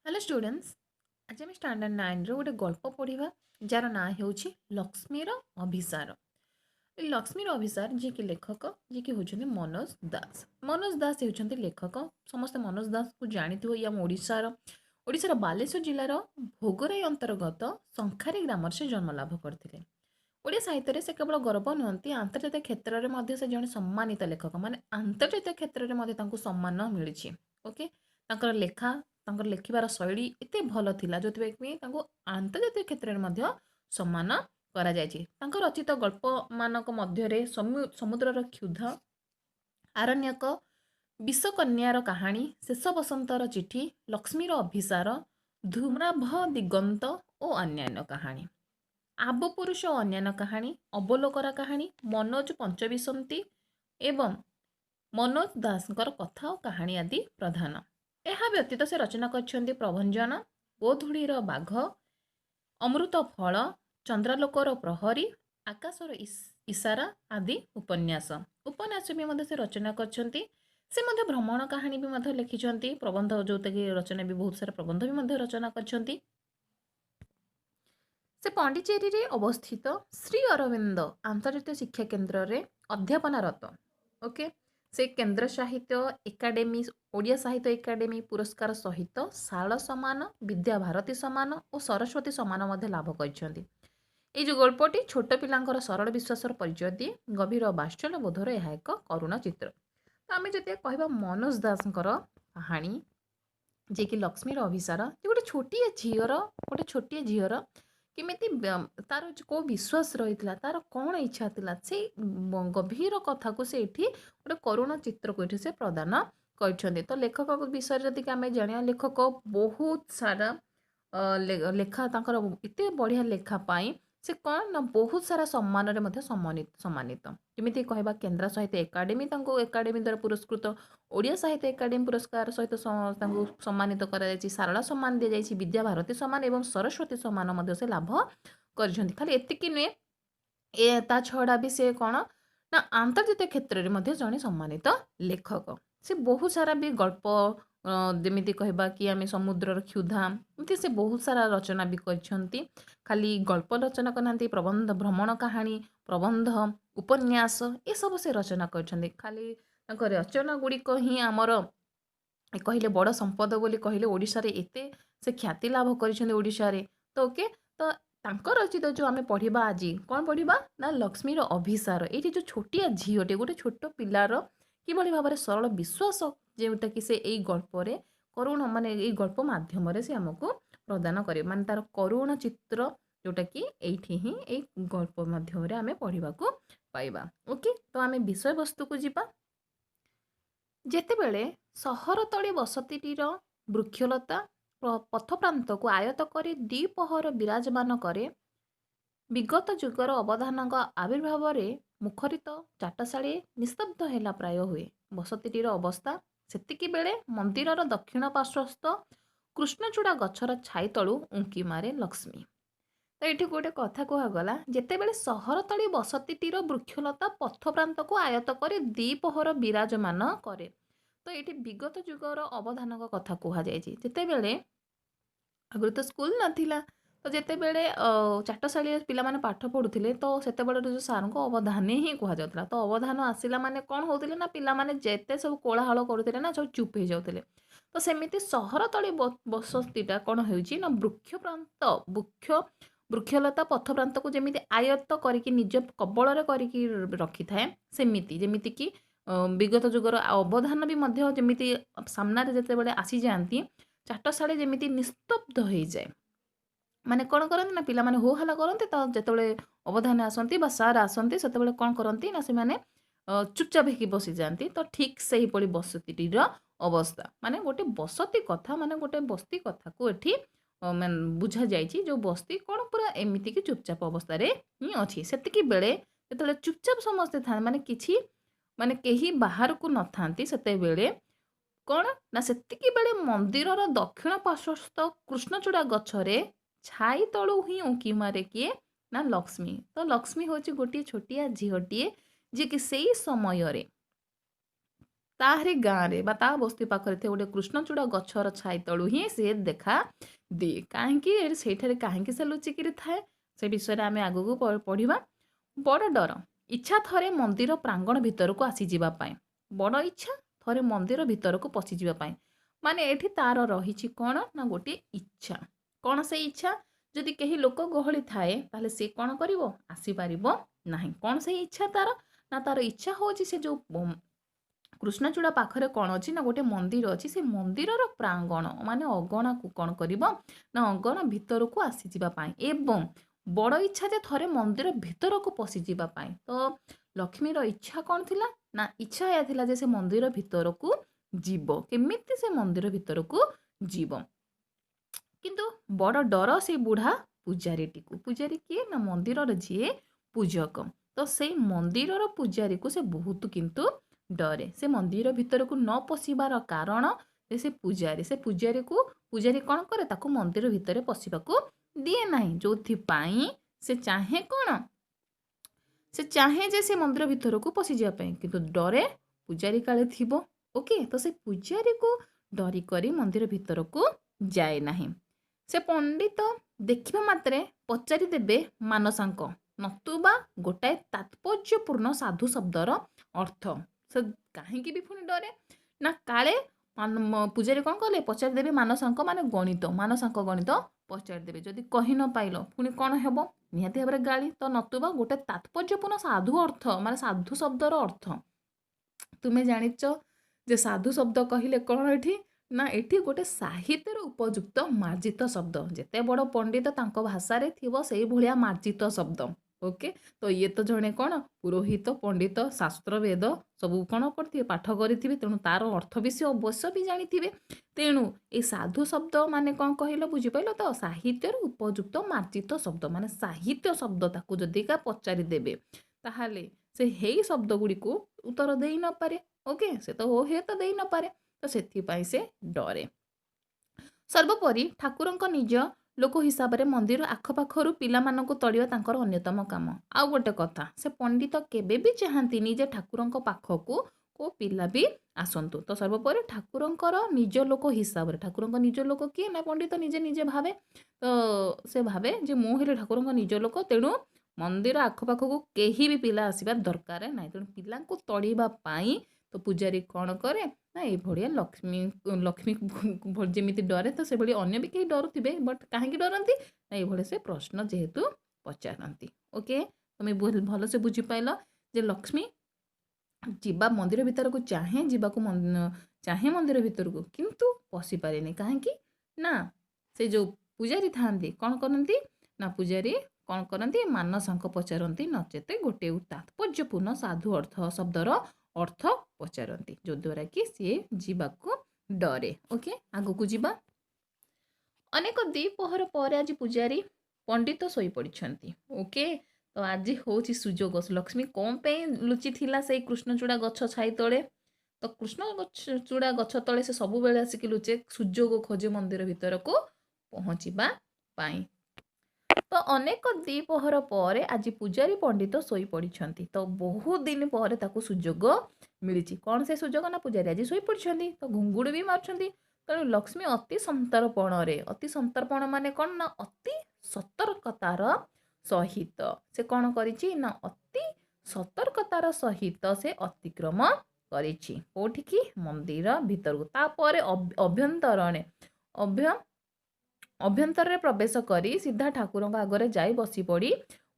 Hello students. आज आम standard 9 रो गोटे गल्प पढ़ा जार ना हो लक्ष्मीर अभिसार। लक्ष्मीर अभिसार जी कि लेखक जी कि होउछन्ति मनोज दास। मनोज दास होउछन्ति लेखक। समस्त मनोज दास को जानिथिबो। ये आम ओडिशार बालेश्वर जिल्लार भोगराई अंतर्गत शंखारी ग्राम से जन्म लाभ करथिले। ओडिया साहित्य से केवल गर्व नुहति, आंतर्जातीय क्षेत्र में से जड़े सम्मानित लेखक। माने आंतर्जातीय क्षेत्र में सम्मान मिली। ओके, तांकर लेखा तांकर लेखिबार शैली एते भल थिला जोथि कि तांको आंतर्जातीय क्षेत्र में सम्मान करा जायछि। तांकर रचित गल्प मानक मध्यरे समुद्रर क्षुध, आरण्यक, विषकन्यार कहानी, शेष बसंतर चिठी, लक्ष्मीर अभिसार, धूम्राभ दिगंत और अन्यान्य कहानी। आबपुरुष और अन्यान्य कहानी, अवलोकरा कहानी, मनोज पंचविंशति एवं मनोज दासଙ୍କର कथा और कहानी आदि प्रधान। ଏହା ବ୍ୟତୀତ ସେ ରଚନା କରିଛନ୍ତି ପ୍ରଭଞ୍ଜନ, ଗୋଧୂଳିର ବାଘ, ଅମୃତ ଫଳ, ଚନ୍ଦ୍ରାଲୋକର ପ୍ରହରୀ, ଆକାଶର ଇସାରା ଆଦି ଉପନ୍ୟାସ। ଉପନ୍ୟାସ ବି ମଧ୍ୟ ସେ ରଚନା କରିଛନ୍ତି। ସେ ମଧ୍ୟ ଭ୍ରମଣ କାହାଣୀ ବି ମଧ୍ୟ ଲେଖିଛନ୍ତି। ପ୍ରବନ୍ଧ ଯେଉଁଟାକି ରଚନା ବି ବହୁତ ସାରା ପ୍ରବନ୍ଧ ବି ମଧ୍ୟ ରଚନା କରିଛନ୍ତି। ସେ ପଣ୍ଡିଚେରୀରେ ଅବସ୍ଥିତ ଶ୍ରୀ ଅରବିନ୍ଦ ଆନ୍ତର୍ଜାତୀୟ ଶିକ୍ଷା କେନ୍ଦ୍ରରେ ଅଧ୍ୟାପନାରତ। ଓକେ, ସେ କେନ୍ଦ୍ର ସାହିତ୍ୟ ଏକାଡେମୀ, ଓଡ଼ିଆ ସାହିତ୍ୟ ଏକାଡେମୀ ପୁରସ୍କାର ସହିତ ଶାଳ ସମ୍ମାନ, ବିଦ୍ୟା ଭାରତୀ ସମ୍ମାନ ଓ ସରସ୍ୱତୀ ସମ୍ମାନ ମଧ୍ୟ ଲାଭ କରିଛନ୍ତି। ଏଇ ଯେଉଁ ଗଳ୍ପଟି ଛୋଟ ପିଲାଙ୍କର ସରଳ ବିଶ୍ୱାସର ପରିଚୟ ଦିଏ। ଗଭୀର ବାତ୍ସଲ୍ୟ ବୋଧର ଏହା ଏକ କରୁଣ ଚିତ୍ର। ତ ଆମେ ଯଦି କହିବା ମନୋଜ ଦାସଙ୍କର କାହାଣୀ, ଯିଏକି ଲକ୍ଷ୍ମୀର ଅଭିସାର, ଯେ ଗୋଟେ ଛୋଟିଆ ଝିଅର କେମିତି ତାର କେଉଁ ବିଶ୍ୱାସ ରହିଥିଲା, ତାର କ'ଣ ଇଚ୍ଛା ଥିଲା, ସେଇ ଗଭୀର କଥାକୁ ସେ ଏଠି ଗୋଟେ କରୁଣ ଚିତ୍ରକୁ ଏଠି ସେ ପ୍ରଦାନ କରିଛନ୍ତି। ତ ଲେଖକ ବିଷୟରେ ଯଦି ଆମେ ଜାଣିବା, ଲେଖକ ବହୁତ ସାରା ଲେଖା, ତାଙ୍କର ଏତେ ବଢ଼ିଆ ଲେଖା ପାଇଁ ସେ କ'ଣ ନା ବହୁତ ସାରା ସମ୍ମାନରେ ମଧ୍ୟ ସମ୍ମାନିତ। ଯେମିତି କହିବା କେନ୍ଦ୍ର ସାହିତ୍ୟ ଏକାଡେମୀ ତାଙ୍କୁ ଏକାଡେମୀ ଦ୍ୱାରା ପୁରସ୍କୃତ, ଓଡ଼ିଆ ସାହିତ୍ୟ ଏକାଡେମୀ ପୁରସ୍କାର ସହିତ ତାଙ୍କୁ ସମ୍ମାନିତ କରାଯାଇଛି, ସାରଳା ସମ୍ମାନ ଦିଆଯାଇଛି, ବିଦ୍ୟା ଭାରତୀ ସମ୍ମାନ ଏବଂ ସରସ୍ୱତୀ ସମ୍ମାନ ମଧ୍ୟ ସେ ଲାଭ କରିଛନ୍ତି। ଖାଲି ଏତିକି ନୁହେଁ, ତା ଛଡ଼ା ବି ସେ କ'ଣ ନା ଆନ୍ତର୍ଜାତୀୟ କ୍ଷେତ୍ରରେ ମଧ୍ୟ ଜଣେ ସମ୍ମାନିତ ଲେଖକ। ସେ ବହୁତ ସାରା ବି ଗଳ୍ପ, ଯେମିତି କହିବା କି ଆମେ ସମୁଦ୍ରର କ୍ଷୁଧା, ଏମିତି ସେ ବହୁତ ସାରା ରଚନା ବି କରିଛନ୍ତି। ଖାଲି ଗଳ୍ପ ରଚନା କରିନାହାନ୍ତି, ପ୍ରବନ୍ଧ, ଭ୍ରମଣ କାହାଣୀ, ପ୍ରବନ୍ଧ, ଉପନ୍ୟାସ ଏସବୁ ସେ ରଚନା କରିଛନ୍ତି। ଖାଲି ତାଙ୍କ ରଚନା ଗୁଡ଼ିକ ହିଁ ଆମର କହିଲେ ବଡ଼ ସମ୍ପଦ ବୋଲି କହିଲେ। ଓଡ଼ିଶାରେ ଏତେ ସେ ଖ୍ୟାତି ଲାଭ କରିଛନ୍ତି ଓଡ଼ିଶାରେ। ତ ଓକେ, ତ ତାଙ୍କ ରଚିତ ଯେଉଁ ଆମେ ପଢ଼ିବା ଆଜି, କ'ଣ ପଢ଼ିବା ନା ଲକ୍ଷ୍ମୀର ଅଭିସାର। ଏଇଠି ଯେଉଁ ଛୋଟିଆ ଝିଅଟେ, ଗୋଟେ ଛୋଟ ପିଲାର କିଭଳି ଭାବରେ ସରଳ ବିଶ୍ୱାସ, ଯେଉଁଟାକି ସେ ଏଇ ଗଳ୍ପରେ କରୁଣ, ମାନେ ଏଇ ଗଳ୍ପ ମାଧ୍ୟମରେ ସେ ଆମକୁ ପ୍ରଦାନ କରିବେ, ମାନେ ତାର କରୁଣ ଚିତ୍ର, ଯେଉଁଟାକି ଏଇଠି ହିଁ ଏଇ ଗଳ୍ପ ମାଧ୍ୟମରେ ଆମେ ପଢ଼ିବାକୁ ପାଇବା। ଓକେ, ତ ଆମେ ବିଷୟବସ୍ତୁକୁ ଯିବା। ଯେତେବେଳେ ସହରତଳି ବସତିଟିର ବୃକ୍ଷଲତା ପଥପ୍ରାନ୍ତକୁ ଆୟତ କରି ଦ୍ୱିପହର ବିରାଜମାନ କରେ, ବିଗତ ଯୁଗର ଅବଦାନଙ୍କ ଆବିର୍ଭାବରେ ମୁଖରିତ ଚାଟଶାଳୀ ନିସ୍ତବ୍ଧ ହେଲା ପ୍ରାୟ ହୁଏ। ବସତିଟିର ଅବସ୍ଥା ସେତିକିବେଳେ ମନ୍ଦିରର ଦକ୍ଷିଣ ପାର୍ଶ୍ୱସ୍ଥ କୃଷ୍ଣଚୂଡ଼ା ଗଛର ଛାଇ ତଳୁ ଉଙ୍କି ମାରେ ଲକ୍ଷ୍ମୀ। ତ ଏଠି ଗୋଟେ କଥା କୁହାଗଲା, ଯେତେବେଳେ ସହରତଳି ବସତିଟିର ବୃକ୍ଷଲତା ପଥପ୍ରାନ୍ତକୁ ଆୟତ କରି ଦ୍ୱିପହର ବିରାଜମାନ କରେ। ତ ଏଠି ବିଗତ ଯୁଗର ଅବଦାନଙ୍କ କଥା କୁହାଯାଇଛି। ଯେତେବେଳେ ଆଗରୁ ତ ସ୍କୁଲ ନଥିଲା, ତ ଯେତେବେଳେ ଚାଟଶାଳୀରେ ପିଲାମାନେ ପାଠ ପଢ଼ୁଥିଲେ, ତ ସେତେବେଳେ ଯେଉଁ ସାରଙ୍କ ଅବଦାନ ହିଁ କୁହାଯାଉଥିଲା। ତ ଅବଦାନ ଆସିଲା ମାନେ କ'ଣ ହେଉଥିଲେ ନା, ପିଲାମାନେ ଯେତେ ସବୁ କୋଳାହଳ କରୁଥିଲେ ନା, ସବୁ ଚୁପ୍ ହେଇଯାଉଥିଲେ। ତ ସେମିତି ସହରତଳି ବସତିଟା କ'ଣ ହେଉଛି ନା, ବୃକ୍ଷଲତା ପଥପ୍ରାନ୍ତକୁ ଯେମିତି ଆୟତ୍ତ କରିକି ନିଜ କବଳରେ କରିକି ରଖିଥାଏ, ସେମିତି ଯେମିତିକି ବିଗତ ଯୁଗର ଅବଦାନ ବି ମଧ୍ୟ ଯେମିତି ସାମ୍ନାରେ ଯେତେବେଳେ ଆସିଯାଆନ୍ତି, ଚାଟଶାଳୀ ଯେମିତି ନିସ୍ତବ୍ଧ ହେଇଯାଏ। ମାନେ କ'ଣ କରନ୍ତି ନା, ପିଲାମାନେ ହୋ ହାଲ୍ଲା କରନ୍ତି। ତ ଯେତେବେଳେ ଅବଧାନ ଆସନ୍ତି ବା ସାର୍ ଆସନ୍ତି, ସେତେବେଳେ କ'ଣ କରନ୍ତି ନା, ସେମାନେ ଚୁପଚାପ ହେଇକି ବସିଯାଆନ୍ତି। ତ ଠିକ୍ ସେହିଭଳି ବସତିଟିର ଅବସ୍ଥା, ମାନେ ଗୋଟେ ବସତି କଥା, ମାନେ ଗୋଟେ ବସ୍ତି କଥାକୁ ଏଠି ମାନେ ବୁଝାଯାଇଛି। ଯେଉଁ ବସ୍ତି କ'ଣ ପୁରା ଏମିତିକି ଚୁପଚାପ ଅବସ୍ଥାରେ ହିଁ ଅଛି। ସେତିକି ବେଳେ ଯେତେବେଳେ ଚୁପଚାପ ସମସ୍ତେ ଥାନ୍ତି, ମାନେ କିଛି, ମାନେ କେହି ବାହାରକୁ ନଥାନ୍ତି, ସେତେବେଳେ କ'ଣ ନା, ସେତିକି ବେଳେ ମନ୍ଦିରର ଦକ୍ଷିଣ ପାର୍ଶ୍ୱସ୍ଥ କୃଷ୍ଣଚୂଡ଼ା ଗଛରେ ଛାଇ ତଳୁ ହିଁ ଉଙ୍କି ମାରେ କିଏ ନା, ଲକ୍ଷ୍ମୀ। ତ ଲକ୍ଷ୍ମୀ ହେଉଛି ଗୋଟିଏ ଛୋଟିଆ ଝିଅଟିଏ, ଯିଏକି ସେଇ ସମୟରେ ତାହାରି ଗାଁରେ ବା ତା ବସ୍ତି ପାଖରେ ଥିବା ଗୋଟେ କୃଷ୍ଣଚୂଡ଼ା ଗଛର ଛାଇ ତଳୁ ହିଁ ସେ ଦେଖା ଦିଏ। କାହିଁକି ସେଇଠାରେ କାହିଁକି ସେ ଲୁଚିକିରି ଥାଏ ସେ ବିଷୟରେ ଆମେ ଆଗକୁ ପଢ଼ିବା। ବଡ଼ ଡର ଇଚ୍ଛା ଥରେ ମନ୍ଦିର ପ୍ରାଙ୍ଗଣ ଭିତରକୁ ଆସିଯିବା ପାଇଁ। ବଡ଼ ଇଚ୍ଛା ଥରେ ମନ୍ଦିର ଭିତରକୁ ପଶିଯିବା ପାଇଁ। ମାନେ ଏଠି ତାର ରହିଛି କ'ଣ ନା ଗୋଟିଏ ଇଚ୍ଛା। କ'ଣ ସେଇ ଇଚ୍ଛା? ଯଦି କେହି ଲୋକ ଗହଳି ଥାଏ ତାହେଲେ ସେ କ'ଣ କରିବ? ଆସିପାରିବ ନାହିଁ। କ'ଣ ସେଇ ଇଚ୍ଛା ତାର? ନା ତାର ଇଚ୍ଛା ହେଉଛି ସେ ଯେଉଁ କୃଷ୍ଣଚୂଡ଼ା ପାଖରେ କ'ଣ ଅଛି ନା ଗୋଟେ ମନ୍ଦିର ଅଛି। ସେ ମନ୍ଦିରର ପ୍ରାଙ୍ଗଣ ମାନେ ଅଗଣାକୁ କ'ଣ କରିବ ନା ଅଗଣା ଭିତରକୁ ଆସିଯିବା ପାଇଁ। ଏବଂ ବଡ଼ ଇଚ୍ଛା ଯେ ଥରେ ମନ୍ଦିର ଭିତରକୁ ପଶିଯିବା ପାଇଁ। ତ ଲକ୍ଷ୍ମୀର ଇଚ୍ଛା କ'ଣ ଥିଲା? ନା ଇଚ୍ଛା ଏହା ଥିଲା ଯେ ସେ ମନ୍ଦିର ଭିତରକୁ ଯିବ। କେମିତି ସେ ମନ୍ଦିର ଭିତରକୁ ଯିବ? କିନ୍ତୁ ବଡ଼ ଡର ସେଇ ବୁଢ଼ା ପୂଜାରୀଟିକୁ। ପୂଜାରୀ କିଏ? ନା ମନ୍ଦିରର ଯିଏ ପୂଜକ। ତ ସେଇ ମନ୍ଦିରର ପୂଜାରୀକୁ ସେ ବହୁତ କିନ୍ତୁ ଡରେ। ସେ ମନ୍ଦିର ଭିତରକୁ ନ ପଶିବାର କାରଣ ସେ ପୂଜାରୀ କ'ଣ କରେ? ତାକୁ ମନ୍ଦିର ଭିତରେ ପଶିବାକୁ ଦିଏ ନାହିଁ। ଯୋଉଥିପାଇଁ ସେ ଚାହେଁ କ'ଣ? ସେ ଚାହେଁ ଯେ ସେ ମନ୍ଦିର ଭିତରକୁ ପଶିଯିବା ପାଇଁ, କିନ୍ତୁ ଡରେ ପୂଜାରୀ କାଳେ ଥିବ। ଓକେ, ତ ସେ ପୂଜାରୀକୁ ଡରି କରି ମନ୍ଦିର ଭିତରକୁ ଯାଏ ନାହିଁ। ସେ ପଣ୍ଡିତ ଦେଖିବା ମାତ୍ରେ ପଚାରି ଦେବେ ମାନସାଙ୍କ, ନତୁବା ଗୋଟାଏ ତାତ୍ପର୍ଯ୍ୟପୂର୍ଣ୍ଣ ସାଧୁ ଶବ୍ଦର ଅର୍ଥ। ସେ କାହିଁକି ବି ପୁଣି ଡରେ? ନା କାଳେ ପୂଜାରୀ କ'ଣ କଲେ? ପଚାରି ଦେବେ ମାନସାଙ୍କ ମାନେ ମାନସାଙ୍କ ଗଣିତ ପଚାରି ଦେବେ। ଯଦି କହି ନ ପାଇଲ ପୁଣି କ'ଣ ହେବ? ନିହାତି ଭାବରେ ଗାଳି। ତ ନତୁବା ଗୋଟେ ତାତ୍ପର୍ଯ୍ୟପୂର୍ଣ୍ଣ ସାଧୁ ଅର୍ଥ ମାନେ ସାଧୁ ଶବ୍ଦର ଅର୍ଥ। ତୁମେ ଜାଣିଛ ଯେ ସାଧୁ ଶବ୍ଦ କହିଲେ କ'ଣ ଏଠି? ନା ଏଠି ଗୋଟେ ସାହିତ୍ୟର ଉପଯୁକ୍ତ ମାର୍ଜିତ ଶବ୍ଦ। ଯେତେ ବଡ଼ ପଣ୍ଡିତ ତାଙ୍କ ଭାଷାରେ ଥିବ ସେଇଭଳିଆ ମାର୍ଜିତ ଶବ୍ଦ। ଓକେ, ତ ଇଏ ତ ଜଣେ କ'ଣ ପୁରୋହିତ ପଣ୍ଡିତ, ଶାସ୍ତ୍ର ବେଦ ସବୁ କ'ଣ କରିଥିବେ? ପାଠ କରିଥିବେ। ତେଣୁ ତାର ଅର୍ଥ ବି ସେ ଅବଶ୍ୟ ବି ଜାଣିଥିବେ। ତେଣୁ ଏ ସାଧୁ ଶବ୍ଦ ମାନେ କ'ଣ କହିଲ? ବୁଝିପାରିଲ ତ? ସାହିତ୍ୟର ଉପଯୁକ୍ତ ମାର୍ଜିତ ଶବ୍ଦ ମାନେ ସାହିତ୍ୟ ଶବ୍ଦ। ତାକୁ ଯଦିକା ପଚାରି ଦେବେ ତାହେଲେ ସେ ହେଇ ଶବ୍ଦ ଗୁଡ଼ିକୁ ଉତ୍ତର ଦେଇ ନପାରେ। ଓକେ, ସେ ତ ହୁଏତ ଦେଇ ନପାରେ। ତ ସେଥିପାଇଁ ସେ ଡରେ। ସର୍ବୋପରି ଠାକୁରଙ୍କ ନିଜ ଲୋକ ହିସାବରେ ମନ୍ଦିର ଆଖପାଖରୁ ପିଲାମାନଙ୍କୁ ତଡ଼ିବା ତାଙ୍କର ଅନ୍ୟତମ କାମ। ଆଉ ଗୋଟେ କଥା, ସେ ପଣ୍ଡିତ କେବେ ବି ଚାହାନ୍ତିନି ଯେ ଠାକୁରଙ୍କ ପାଖକୁ କେଉଁ ପିଲା ବି ଆସନ୍ତୁ। ତ ସର୍ବୋପରି ଠାକୁରଙ୍କର ନିଜ ଲୋକ ହିସାବରେ, ଠାକୁରଙ୍କ ନିଜ ଲୋକ କିଏ? ନା ପଣ୍ଡିତ ନିଜେ ଭାବେ। ତ ସେ ଭାବେ ଯେ ମୁଁ ହେଲେ ଠାକୁରଙ୍କ ନିଜ ଲୋକ, ତେଣୁ ମନ୍ଦିର ଆଖପାଖକୁ କେହି ବି ପିଲା ଆସିବା ଦରକାର ନାହିଁ। ତେଣୁ ପିଲାଙ୍କୁ ତଡ଼ିବା ପାଇଁ ତ ପୂଜାରୀ କ'ଣ କରେ? ନା ଏଇଭଳିଆ ଲକ୍ଷ୍ମୀ ଯେମିତି ଡରେ ତ ସେଭଳି ଅନ୍ୟ ବି କେହି ଡରୁଥିବେ। ବଟ୍ କାହିଁକି ଡରନ୍ତି? ନା ଏଇଭଳି ସେ ପ୍ରଶ୍ନ ଯେହେତୁ ପଚାରନ୍ତି। ଓକେ, ତମେ ଭଲସେ ବୁଝିପାରିଲ ଯେ ଲକ୍ଷ୍ମୀ ମନ୍ଦିର ଭିତରକୁ ଚାହେଁ ମନ୍ଦିର ଭିତରକୁ, କିନ୍ତୁ ପଶିପାରେନି। କାହିଁକି? ନା ସେ ଯେଉଁ ପୂଜାରୀ ଥାଆନ୍ତି କ'ଣ କରନ୍ତି? ନା ପୂଜାରୀ କ'ଣ କରନ୍ତି? ମାନସାଙ୍କ ପଚାରନ୍ତି, ନଚେତ ଗୋଟେ ତାତ୍ପର୍ଯ୍ୟପୂର୍ଣ୍ଣ ସାଧୁ ଶବ୍ଦର ଅର୍ଥ ପଚାରନ୍ତି, ଯଦ୍ୱାରା କି ସିଏ ଯିବାକୁ ଡରେ। ଓକେ, ଆଗକୁ ଯିବା। ଅନେକ ଦ୍ୱିପହର ପରେ ଆଜି ପୂଜାରୀ ପଣ୍ଡିତ ଶୋଇପଡ଼ିଛନ୍ତି। ଓକେ, ତ ଆଜି ହେଉଛି ସୁଯୋଗ। ଲକ୍ଷ୍ମୀ କ'ଣ ପାଇଁ ଲୁଚିଥିଲା ସେଇ କୃଷ୍ଣଚୂଡ଼ା ଗଛ ଛାଇ ତଳେ? ତ କୃଷ୍ଣଚୂଡ଼ା ଗଛ ତଳେ ସେ ସବୁବେଳେ ଆସିକି ଲୁଚେ, ସୁଯୋଗ ଖୋଜେ ମନ୍ଦିର ଭିତରକୁ ପହଞ୍ଚିବା ପାଇଁ। ତ ଅନେକ ଦ୍ୱିପହର ପରେ ଆଜି ପୂଜାରୀ ପଣ୍ଡିତ ଶୋଇପଡ଼ିଛନ୍ତି। ତ ବହୁତ ଦିନ ପରେ ତାକୁ ସୁଯୋଗ ମିଳିଛି। କ'ଣ ସେ ସୁଯୋଗ? ନା ପୂଜାରୀ ଆଜି ଶୋଇପଡ଼ିଛନ୍ତି, ତ ଘୁଙ୍ଗୁଡ଼ି ବି ମାରୁଛନ୍ତି। ତେଣୁ ଲକ୍ଷ୍ମୀ ଅତି ସନ୍ତର୍ପଣ ମାନେ କ'ଣ? ନା ଅତି ସତର୍କତାର ସହିତ ସେ କ'ଣ କରିଛି? ନା ଅତି ସତର୍କତାର ସହିତ ସେ ଅତିକ୍ରମ କରିଛି। କୋଉଠିକି? ମନ୍ଦିର ଭିତରକୁ। ତାପରେ ଅଭ୍ୟନ୍ତରରେ ପ୍ରବେଶ କରି ସିଧା ଠାକୁରଙ୍କ ଆଗରେ ଯାଇ ବସି ପଡ଼ି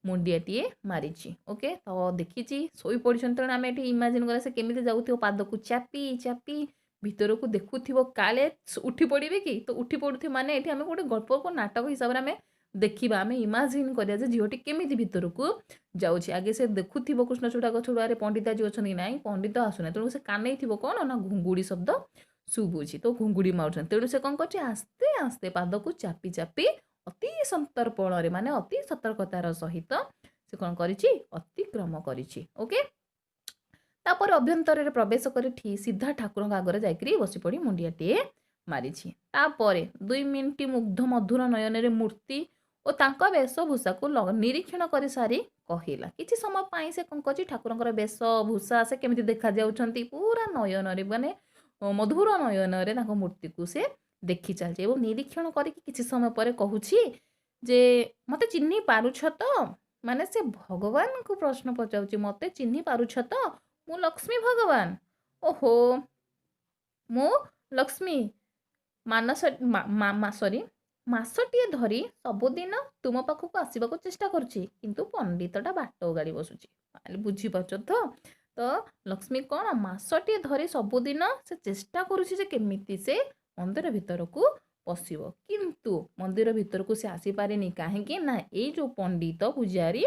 ମୁଣ୍ଡିଆଟିଏ ମାରିଛି। ଓକେ, ତ ଦେଖିଛି ଶୋଇପଡ଼ିଛନ୍ତି। ତେଣୁ ଆମେ ଏଠି ଇମାଜିନ୍ କରିବା ସେ କେମିତି ଯାଉଥିବ, ପାଦକୁ ଚାପି ଭିତରକୁ ଦେଖୁଥିବ କାଳେ ଉଠି ପଡ଼ିବେ କି? ତ ଉଠି ପଡ଼ୁଥିବ ମାନେ ଏଠି ଆମେ ଗୋଟେ ଗଳ୍ପ ନାଟକ ହିସାବରେ ଆମେ ଦେଖିବା, ଆମେ ଇମାଜିନ୍ କରିବା ଯେ ଝିଅଟି କେମିତି ଭିତରକୁ ଯାଉଛି। ଆଗେ ସେ ଦେଖୁଥିବ କୃଷ୍ଣଚୂଡ଼ା ଗଛ ଗୁଡ଼ାରେ ପଣ୍ଡିତ ଆଜି ଅଛନ୍ତି କି ନାହିଁ, ପଣ୍ଡିତ ଆସୁନାହିଁ। ତେଣୁ ସେ କାନେଇଥିବ କ'ଣ? ନା ଘୁଙ୍ଗୁଡ଼ି ଶବ୍ଦ ଶୁଭୁଛି, ତ ଘୁଙ୍ଗୁଡ଼ି ମାରୁଛନ୍ତି। ତେଣୁ ସେ କ'ଣ କରୁଛି? ଆସ୍ତେ ଆସ୍ତେ ପାଦକୁ ଚାପି ଅତି ସନ୍ତର୍ପଣରେ ମାନେ ଅତି ସତର୍କତାର ସହିତ ସେ କ'ଣ କରିଛି? ଅତିକ୍ରମ କରିଛି। ଓକେ, ତାପରେ ଅଭ୍ୟନ୍ତରରେ ପ୍ରବେଶ କରି ସିଧା ଠାକୁରଙ୍କ ଆଗରେ ଯାଇକରି ବସିପଡ଼ି ମୁଣ୍ଡିଆଟିଏ ମାରିଛି। ତାପରେ 2 ମିନିଟ୍ ମୁଗ୍ଧ ମଧୁର ନୟନରେ ମୂର୍ତ୍ତି ଓ ତାଙ୍କ ବେଶଭୂଷାକୁ ନିରୀକ୍ଷଣ କରି ସାରି କହିଲା। କିଛି ସମୟ ପାଇଁ ସେ କ'ଣ କରୁଛି, ଠାକୁରଙ୍କର ବେଶଭୂଷା ସେ କେମିତି ଦେଖାଯାଉଛନ୍ତି ପୁରା ନୟନରେ ମାନେ ମଧୁର ନୟନରେ ତାଙ୍କ ମୂର୍ତ୍ତିକୁ ସେ ଦେଖି ଚାଲିଛି ଏବଂ ନିରୀକ୍ଷଣ କରିକି କିଛି ସମୟ ପରେ କହୁଛି ଯେ ମୋତେ ଚିହ୍ନି ପାରୁଛ ତ? ମାନେ ସେ ଭଗବାନଙ୍କୁ ପ୍ରଶ୍ନ ପଚାରୁଛି, ମୋତେ ଚିହ୍ନି ପାରୁଛ ତ? ମୁଁ ଲକ୍ଷ୍ମୀ ଭଗବାନ। ଓହୋ, ମୁଁ ଲକ୍ଷ୍ମୀ ମାସଟିଏ ଧରି ସବୁଦିନ ତୁମ ପାଖକୁ ଆସିବାକୁ ଚେଷ୍ଟା କରୁଛି, କିନ୍ତୁ ପଣ୍ଡିତଟା ବାଟ ଓଗାଳି ବସୁଛି। ବୁଝିପାରୁଛ ତ? ତ ଲକ୍ଷ୍ମୀ କ'ଣ ମାସଟିଏ ଧରି ସବୁଦିନ ସେ ଚେଷ୍ଟା କରୁଛି ଯେ କେମିତି ସେ ମନ୍ଦିର ଭିତରକୁ ପଶିବ, କିନ୍ତୁ ମନ୍ଦିର ଭିତରକୁ ସେ ଆସିପାରିନି। କାହିଁକି ନା ଏଇ ଯେଉଁ ପଣ୍ଡିତ ପୂଜାରୀ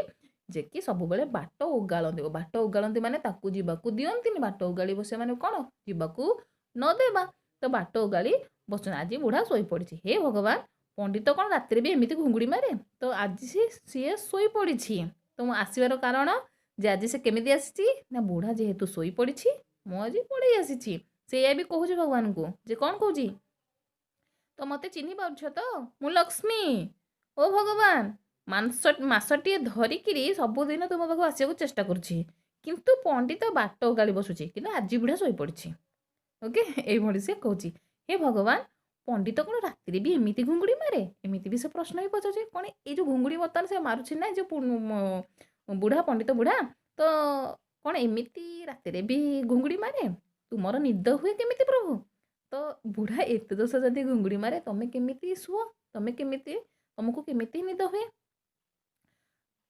ଯେ କି ସବୁବେଳେ ବାଟ ଓଗାଳନ୍ତି ମାନେ ତାକୁ ଯିବାକୁ ଦିଅନ୍ତିନି। ବାଟ ଓଗାଳିବ ସେମାନେ କ'ଣ ଯିବାକୁ ନ ଦେବା, ତ ବାଟ ଓଗାଳି ବସୁଛନ୍ତି। ଆଜି ବୁଢ଼ା ଶୋଇପଡ଼ିଛି। ହେ ଭଗବାନ, ପଣ୍ଡିତ କ'ଣ ରାତିରେ ବି ଏମିତି ଘୁଙ୍ଗୁଡ଼ି ମାରେ? ତ ଆଜି ସିଏ ଶୋଇପଡ଼ିଛି। ତ ମୁଁ ଆସିବାର କାରଣ ଯେ ଆଜି ସେ କେମିତି ଆସିଛି ନା ବୁଢ଼ା ଯେହେତୁ ଶୋଇପଡ଼ିଛି ମୁଁ ଆଜି ପଳେଇ ଆସିଛି। ସେଇଆ ବି କହୁଛି ଭଗବାନଙ୍କୁ ଯେ କ'ଣ କହୁଛି, ତ ମୋତେ ଚିହ୍ନି ପାରୁଛ ତ? ମୁଁ ଲକ୍ଷ୍ମୀ। ଓ ଭଗବାନ, ମାସଟିଏ ଧରିକିରି ସବୁଦିନ ତୁମ ପାଖକୁ ଆସିବାକୁ ଚେଷ୍ଟା କରୁଛି, କିନ୍ତୁ ପଣ୍ଡିତ ବାଟ ଓଗାଳି ବସୁଛି, କିନ୍ତୁ ଆଜି ବୁଢ଼ା ଶୋଇପଡ଼ିଛି। ଓକେ, ଏଇଭଳି ସେ କହୁଛି। ହେ ଭଗବାନ, ପଣ୍ଡିତ କ'ଣ ରାତିରେ ବି ଏମିତି ଘୁଙ୍ଗୁଡ଼ି ମାରେ? ଏମିତି ବି ସେ ପ୍ରଶ୍ନ ବି ପଚାରୁଛି। କ'ଣ ଏଇ ଯେଉଁ ଘୁଙ୍ଗୁଡ଼ି ବର୍ତ୍ତମାନ ସେ ମାରୁଛି ନା, ଯେଉଁ ବୁଢ଼ା ପଣ୍ଡିତ ବୁଢ଼ା, ତ କ'ଣ ଏମିତି ରାତିରେ ବି ଘୁଙ୍ଗୁଡ଼ି ମାରେ? ତୁମର ନିଦ ହୁଏ କେମିତି ପ୍ରଭୁ? ତ ବୁଢ଼ା ଏତେ ଦୋଷ ଯଦି ଘୁଙ୍ଗୁଡ଼ି ମାରେ, ତମେ କେମିତି ଶୁଅ? ତମକୁ କେମିତି ନିଦ ହୁଏ?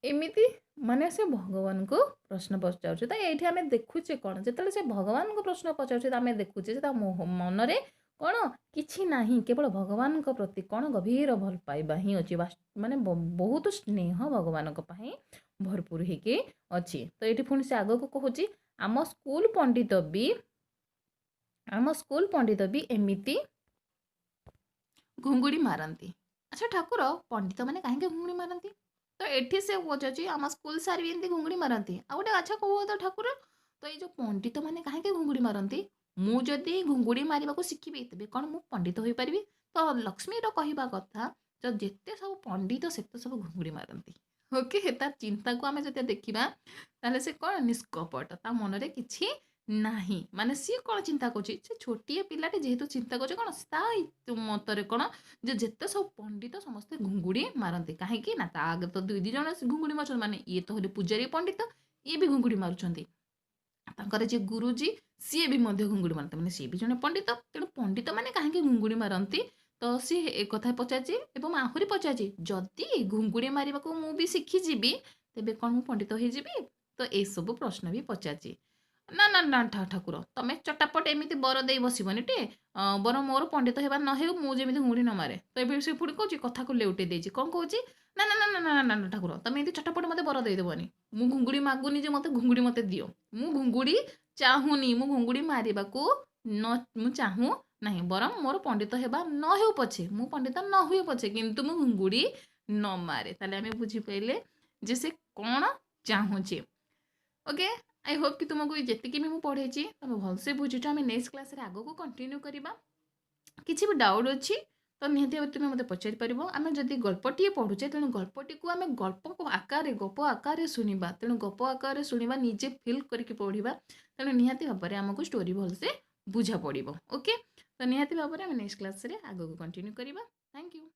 ଏମିତି ମାନେ ସେ ଭଗବାନଙ୍କୁ ପ୍ରଶ୍ନ ପଚାରୁଛି। ତ ଏଇଠି ଆମେ ଦେଖୁଛେ କ'ଣ, ଯେତେବେଳେ ସେ ଭଗବାନଙ୍କୁ ପ୍ରଶ୍ନ ପଚାରୁଛି ଆମେ ଦେଖୁଛେ ଯେ ତା ମନରେ କ'ଣ କିଛି ନାହିଁ, କେବଳ ଭଗବାନଙ୍କ ପ୍ରତି କ'ଣ ଗଭୀର ଭଲ ପାଇବା ହିଁ ଅଛି। ମାନେ ବହୁତ ସ୍ନେହ ଭଗବାନଙ୍କ ପାଇଁ ଭରପୁର ହେଇକି ଅଛି। ତ ଏଇଠି ପୁଣି ସେ ଆଗକୁ କହୁଛି, ଆମ ସ୍କୁଲ ପଣ୍ଡିତ ବି ଏମିତି ଘୁଙ୍ଗୁଡ଼ି ମାରନ୍ତି। ଆଚ୍ଛା ଠାକୁର, ପଣ୍ଡିତମାନେ କାହିଁକି ଘୁଙ୍ଗୁଡ଼ି ମାରନ୍ତି? ତ ଏଠି ସେ ପଚାରୁଛି ଆମ ସ୍କୁଲ ସାର୍ ବି ଏମିତି ଘୁଙ୍ଗୁଡ଼ି ମାରନ୍ତି। ଆଉ ଗୋଟେ ଆଚ୍ଛା କହୁ ତ ଠାକୁର, ତ ଏଇ ଯେଉଁ ପଣ୍ଡିତମାନେ କାହିଁକି ଘୁଙ୍ଗୁଡ଼ି ମାରନ୍ତି? ମୁଁ ଯଦି ଘୁଙ୍ଗୁଡ଼ି ମାରିବାକୁ ଶିଖିବି, ତେବେ କ'ଣ ମୁଁ ପଣ୍ଡିତ ହୋଇପାରିବି? ତ ଲକ୍ଷ୍ମୀର କହିବା କଥା, ତ ଯେତେ ସବୁ ପଣ୍ଡିତ ସେତେ ସବୁ ଘୁଙ୍ଗୁଡ଼ି ମାରନ୍ତି। ଓକେ, ତା ଚିନ୍ତାକୁ ଆମେ ଯଦି ଦେଖିବା ତାହେଲେ ସେ କ'ଣ ନିଷ୍କପଟ, ତା ମନରେ କିଛି ନାହିଁ। ମାନେ ସିଏ କ'ଣ ଚିନ୍ତା କରୁଛି, ସେ ଛୋଟିଏ ପିଲାଟି ଯେହେତୁ ଚିନ୍ତା କରୁଛି କ'ଣ ତା ମତରେ କ'ଣ ଯେ ଯେତେ ସବୁ ପଣ୍ଡିତ ସମସ୍ତେ ଘୁଙ୍ଗୁଡ଼ି ମାରନ୍ତି। କାହିଁକି ନା ତା ଆଗରେ ତ ଦୁଇ ଜଣ ଘୁଙ୍ଗୁଡ଼ି ମାରୁଛନ୍ତି, ମାନେ ଇଏ ତ ହେଲେ ପୂଜାରୀ ପଣ୍ଡିତ, ଇଏ ବି ଘୁଙ୍ଗୁଡ଼ି ମାରୁଛନ୍ତି। ତାଙ୍କର ଯିଏ ଗୁରୁଜୀ ସିଏ ବି ମଧ୍ୟ ଘୁଙ୍ଗୁଡ଼ି ମାରନ୍ତି, ମାନେ ସିଏ ବି ଜଣେ ପଣ୍ଡିତ। ତେଣୁ ପଣ୍ଡିତମାନେ କାହିଁକି ଘୁଙ୍ଗୁଡ଼ି ମାରନ୍ତି? ତ ସିଏ ଏ କଥା ପଚାରିଛି ଏବଂ ଆହୁରି ପଚାରିଛି, ଯଦି ଘୁଙ୍ଗୁଡ଼ି ମାରିବାକୁ ମୁଁ ବି ଶିଖିଯିବି, ତେବେ କ'ଣ ମୁଁ ପଣ୍ଡିତ ହେଇଯିବି? ତ ଏସବୁ ପ୍ରଶ୍ନ ବି ପଚାରିଛି। ନା ଠାକୁର, ତମେ ଚଟାପଟ ଏମିତି ବର ଦେଇ ବସିବନି ଟେ, ବରଂ ମୋର ପଣ୍ଡିତ ହେବା ନ ହେଉ, ମୁଁ ଯେମିତି ଘୁଙ୍ଗୁଡ଼ି ନ ମାରେ। ତ ଏବେ ସେ ପୁଣି କହୁଛି, କଥାକୁ ଲେଉଟେଇ ଦେଇଛି। କ'ଣ କହୁଛି ନା ଠାକୁର, ତମେ ଏମିତି ଚଟାପଟ ମୋତେ ବର ଦେଇଦେବନି। ମୁଁ ଘୁଙ୍ଗୁଡ଼ି ମାଗୁନି ଯେ ଘୁଙ୍ଗୁଡ଼ି ମୋତେ ଦିଅ। ମୁଁ ଘୁଙ୍ଗୁଡ଼ି ଚାହୁଁନି, ମୁଁ ଘୁଙ୍ଗୁଡ଼ି ମାରିବାକୁ ମୁଁ ଚାହୁଁ ନାହିଁ। ବରଂ ମୋର ପଣ୍ଡିତ ହେବା ନ ହେଉ ପଛେ, ମୁଁ ପଣ୍ଡିତ ନ ହୁଏ ପଛେ, କିନ୍ତୁ ମୁଁ ଘୁଙ୍ଗୁଡ଼ି ନ ମାରେ। ତାହେଲେ ଆମେ ବୁଝିପାରିଲେ ଯେ ସେ କ'ଣ ଚାହୁଁଛି। ଓକେ, ଆଇ ହୋପ୍ କି ତୁମକୁ ଯେତିକି ବି ମୁଁ ପଢ଼େଇଛି ତୁମେ ଭଲସେ ବୁଝୁଛ। ଆମେ ନେକ୍ସଟ କ୍ଲାସ୍ରେ ଆଗକୁ କଣ୍ଟିନ୍ୟୁ କରିବା। କିଛି ବି ଡାଉଟ୍ ଅଛି ତ ନିହାତି ଭାବରେ ତୁମେ ମୋତେ ପଚାରିପାରିବ। ଆମେ ଯଦି ଗଳ୍ପଟିଏ ପଢ଼ୁଛେ, ତେଣୁ ଗଳ୍ପଟିକୁ ଆମେ ଗପ ଆକାରରେ ଶୁଣିବା। ତେଣୁ ଗପ ଆକାରରେ ଶୁଣିବା, ନିଜେ ଫିଲ୍ କରିକି ପଢ଼ିବା। ତେଣୁ ନିହାତି ଭାବରେ ଆମକୁ ଷ୍ଟୋରି ଭଲସେ ବୁଝା ପଡ଼ିବ। ଓକେ, ତ ନିହାତି ଭାବରେ ଆମେ ନେକ୍ସଟ କ୍ଲାସ୍ରେ ଆଗକୁ କଣ୍ଟିନ୍ୟୁ କରିବା। Thank you.